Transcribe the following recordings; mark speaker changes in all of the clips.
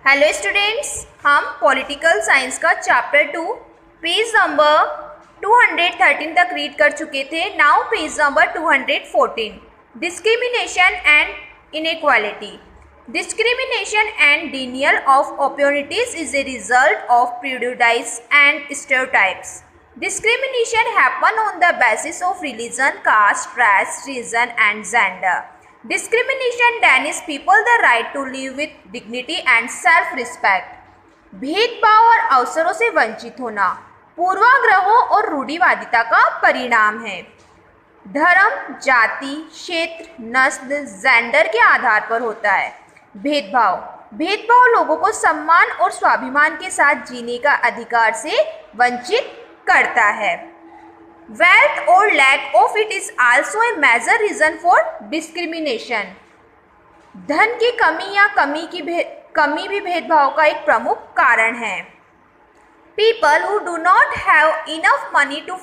Speaker 1: Hello students, हम political science का chapter 2 page number 213 तक रीड कर चुके थे। Now page number 214, discrimination and inequality. Discrimination and denial of opportunities is a result of prejudice and stereotypes. Discrimination happens on the basis of religion, caste, race, region, and gender. Discrimination denies people the right to live with dignity and self-respect. भेदभाव और अवसरों से वंचित होना पूर्वाग्रहों और रूढ़िवादिता का परिणाम है। धर्म, जाति, क्षेत्र, नस्ल, जेंडर के आधार पर होता है। भेदभाव लोगों को सम्मान और स्वाभिमान के साथ जीने का अधिकार से वंचित करता है। वेल्थ और lack of it is also a major reason for discrimination. धन की कमी या कमी भी भेदभाव का एक प्रमुख कारण है। People who do not have enough money to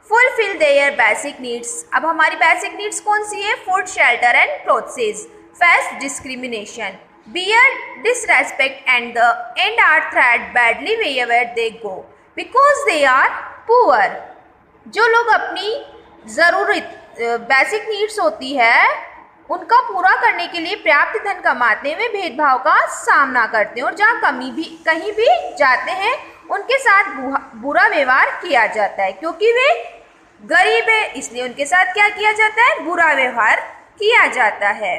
Speaker 1: fulfil their basic needs. अब हमारी बेसिक नीड्स कौन सी है? Food, shelter and clothes. Face discrimination, bear disrespect and are treated badly wherever they go because they are poor। जो लोग अपनी ज़रूरत basic needs होती है उनका पूरा करने के लिए पर्याप्त धन कमाते हुए भेदभाव का सामना करते हैं और जहाँ कहीं भी जाते हैं उनके साथ बुरा व्यवहार किया जाता है। क्योंकि वे गरीब है इसलिए उनके साथ क्या किया जाता है? बुरा व्यवहार किया जाता है।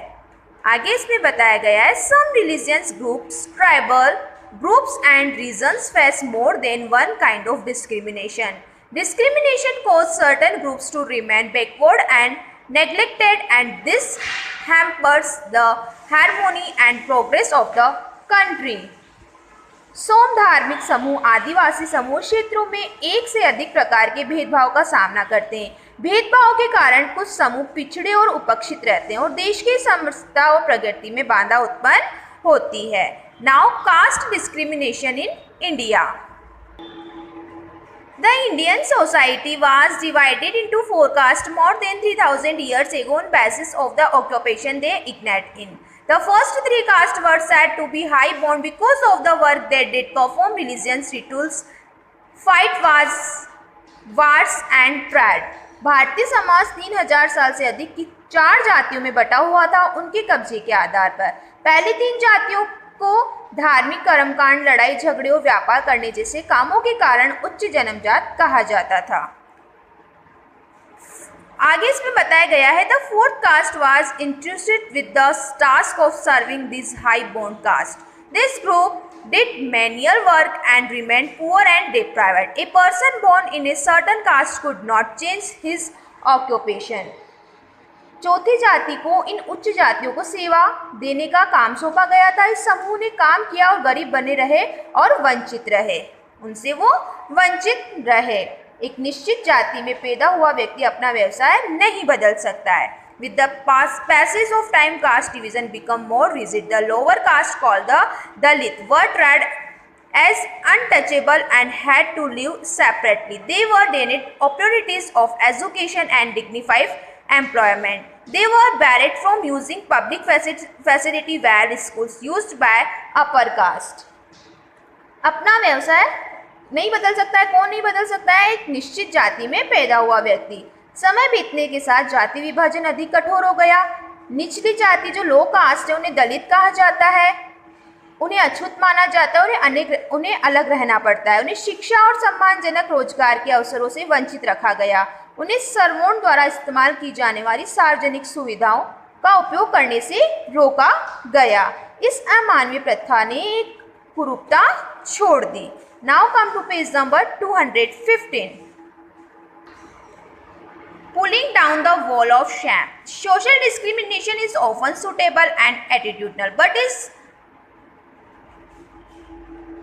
Speaker 1: आगे इसमें बताया गया है some religious groups, tribal groups and regions face more than one kind of discrimination. Discrimination causes certain groups to remain backward and neglected, and this hampers the harmony and progress of the country। सोम धार्मिक समूह, आदिवासी समूह क्षेत्रों में एक से अधिक प्रकार के भेदभाव का सामना करते हैं। भेदभाव के कारण कुछ समूह पिछड़े और उपेक्षित रहते हैं और देश की समरसता और प्रगति में बाधा उत्पन्न होती है। Now caste discrimination in India. The Indian society was divided into four castes more than 3000 years ago on basis of the occupation they engaged in. The first three castes were said to be high born because of the work they did perform, religious rituals, fight wars and trade। Bharatiya Samaj 3000 साल से अधिक की चार जातियों में बटा हुआ था उनके कब्जे के आधार पर। पहली तीन जातियों को धार्मिक कर्मकांड, लड़ाई झगड़े और व्यापार करने जैसे कामों के कारण उच्च जन्मजात कहा जाता था। आगे इसमें बताया गया है the fourth caste was entrusted with the task of serving this high born caste. This group did menial work and remained poor and deprived। A person born in a certain caste could not change his occupation। चौथी जाति को इन उच्च जातियों को सेवा देने का काम सौंपा गया था। इस समूह ने काम किया और गरीब बने रहे और वंचित रहे, उनसे वो वंचित रहे। एक निश्चित जाति में पैदा हुआ व्यक्ति अपना व्यवसाय नहीं बदल सकता है। With the passage of time, caste division become more rigid। The lower caste, called the Dalit, were treated as untouchable and had to live separately। They were denied opportunities of education and dignified employment। They were barred from using public facility where schools used by upper caste। अपना व्यवसाय नहीं बदल सकता है। कौन नहीं बदल सकता है? एक निश्चित जाति में पैदा हुआ व्यक्ति। समय बीतने के साथ जाति विभाजन अधिक कठोर हो गया। निचली जाति जो लो कास्ट है उन्हें दलित कहा जाता है, उन्हें अछूत माना जाता है और उन्हें अलग रहना पड़ता है। उन्हें शिक्षा और सम्मानजनक रोजगार के अवसरों से वंचित रखा गया। उन्हें सर्वों द्वारा इस्तेमाल की जाने वाली सार्वजनिक सुविधाओं का उपयोग करने से रोका गया। इस अमानवीय प्रथा ने एक कुरूपता छोड़ दी। Now come to page number 215। Pulling down the wall of shame। Social discrimination is often suitable and attitudinal, but is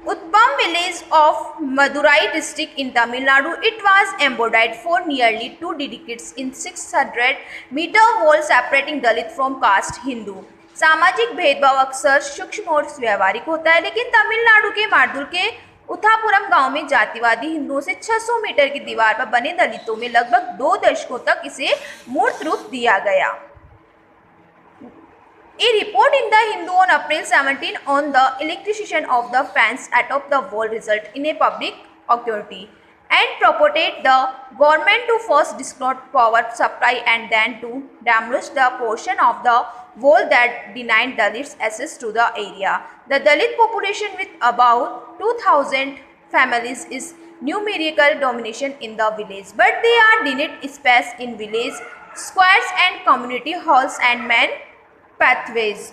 Speaker 1: Utpam village of Madurai district in Tamil Nadu, it was embodied for nearly 2 decades in 600-meter wall separating Dalit from caste Hindu। सामाजिक भेदभाव अक्सर सूक्ष्म और व्यवहारिक होता है, लेकिन तमिलनाडु के मार्दुल के उथापुरम गांव में जातिवादी हिंदुओं से 600 मीटर की दीवार पर बने दलितों में लगभग 2 दशकों तक इसे मूर्त रूप दिया गया। A report in the Hindu on April 17 on the electrification of the fans atop the wall result in a public inquiry and purported the government to first disconnect power supply and then to demolish the portion of the wall that denied Dalits access to the area. The Dalit population with about 2,000 families is numerical domination in the village, but they are denied space in village squares and community halls and main pathways.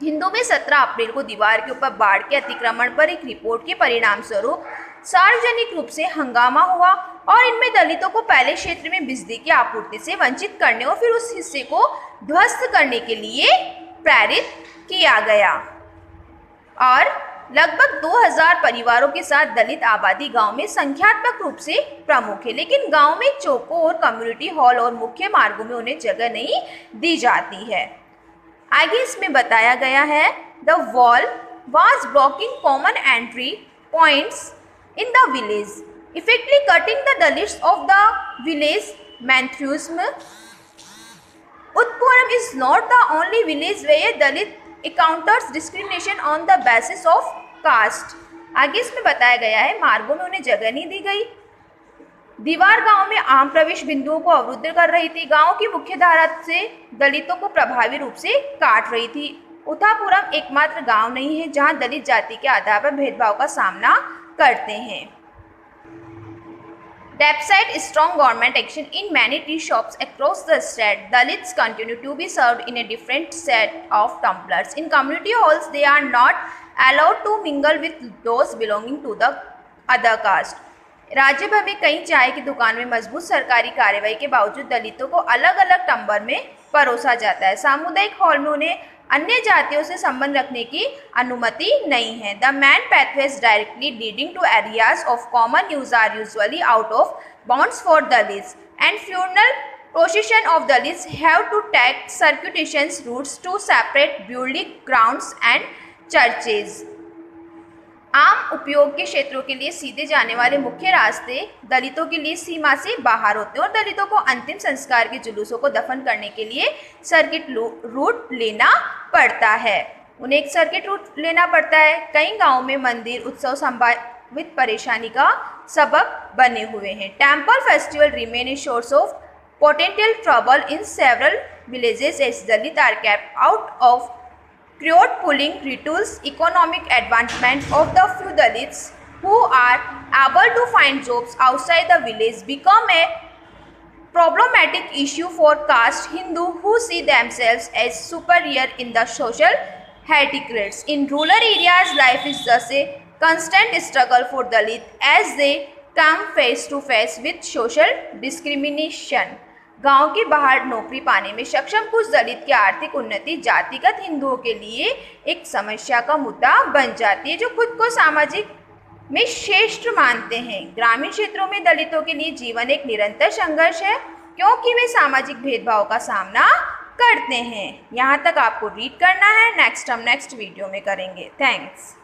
Speaker 1: Hindu में 17 अप्रैल को दीवार के ऊपर बाढ़ के अतिक्रमण पर एक रिपोर्ट के परिणाम स्वरूप सार्वजनिक रूप से हंगामा हुआ और इनमें दलितों को पहले क्षेत्र में बिजली की आपूर्ति से वंचित करने और फिर उस हिस्से को ध्वस्त करने के लिए प्रेरित किया गया और लगभग 2000 परिवारों के साथ दलित आबादी गांव में संख्यात्मक रूप से प्रमुख है, लेकिन गांव में चौकों और कम्युनिटी हॉल और मुख्य मार्गों में उन्हें जगह नहीं दी जाती है। आगे इसमें बताया गया है the wall was blocking common entry points in the village effectively cutting the Dalits off the village मैंथ्यूज्म। Uthapuram is not the only village where Dalit encounters discrimination on the basis of caste। आगे इसमें बताया गया है मार्गों में उन्हें जगह नहीं दी गई। दीवार गांव में आम प्रवेश बिंदुओं को अवरुद्ध कर रही थी, गांव की मुख्य धारा से दलितों को प्रभावी रूप से काट रही थी। उथापुरम एकमात्र गांव नहीं है जहां दलित जाति के आधार पर भेदभाव का सामना करते हैं। Despite strong government action in many tea shops across the state, Dalits continue to be served in a different set of tumblers. In community halls, they are not allowed to mingle with those belonging to the other caste. राज्य भर में कई चाय की दुकान में मजबूत सरकारी कार्रवाई के बावजूद दलितों को अलग अलग टंबर में परोसा जाता है। सामुदायिक हॉल में उन्हें अन्य जातियों से संबंध रखने की अनुमति नहीं है। The man pathways directly leading to areas of common use are usually out of bounds for Dalits, and funeral procession of Dalits have to take circulation routes to separate burial grounds and churches. आम उपयोग के क्षेत्रों के लिए सीधे जाने वाले मुख्य रास्ते दलितों के लिए सीमा से बाहर होते हैं और दलितों को अंतिम संस्कार के जुलूसों को दफन करने के लिए सर्किट रूट लेना पड़ता है। उन्हें एक सर्किट रूट लेना पड़ता है। कई गांवों में मंदिर उत्सव संभावित परेशानी का सबब बने हुए हैं। Temple festival remain a source of potential trouble in several villages as Dalit are kept out of crowd pulling rituals, economic advancement of the few Dalits who are able to find jobs outside the village become a problematic issue for caste Hindu who see themselves as superior in the social hierarchies. In rural areas, life is thus a constant struggle for Dalit as they come face to face with social discrimination. गांव के बाहर नौकरी पाने में सक्षम कुछ दलित की आर्थिक उन्नति जातिगत हिंदुओं के लिए एक समस्या का मुद्दा बन जाती है, जो खुद को सामाजिक में श्रेष्ठ मानते हैं। ग्रामीण क्षेत्रों में दलितों के लिए जीवन एक निरंतर संघर्ष है क्योंकि वे सामाजिक भेदभाव का सामना करते हैं। यहाँ तक आपको रीड करना है, नेक्स्ट वीडियो में करेंगे। थैंक्स।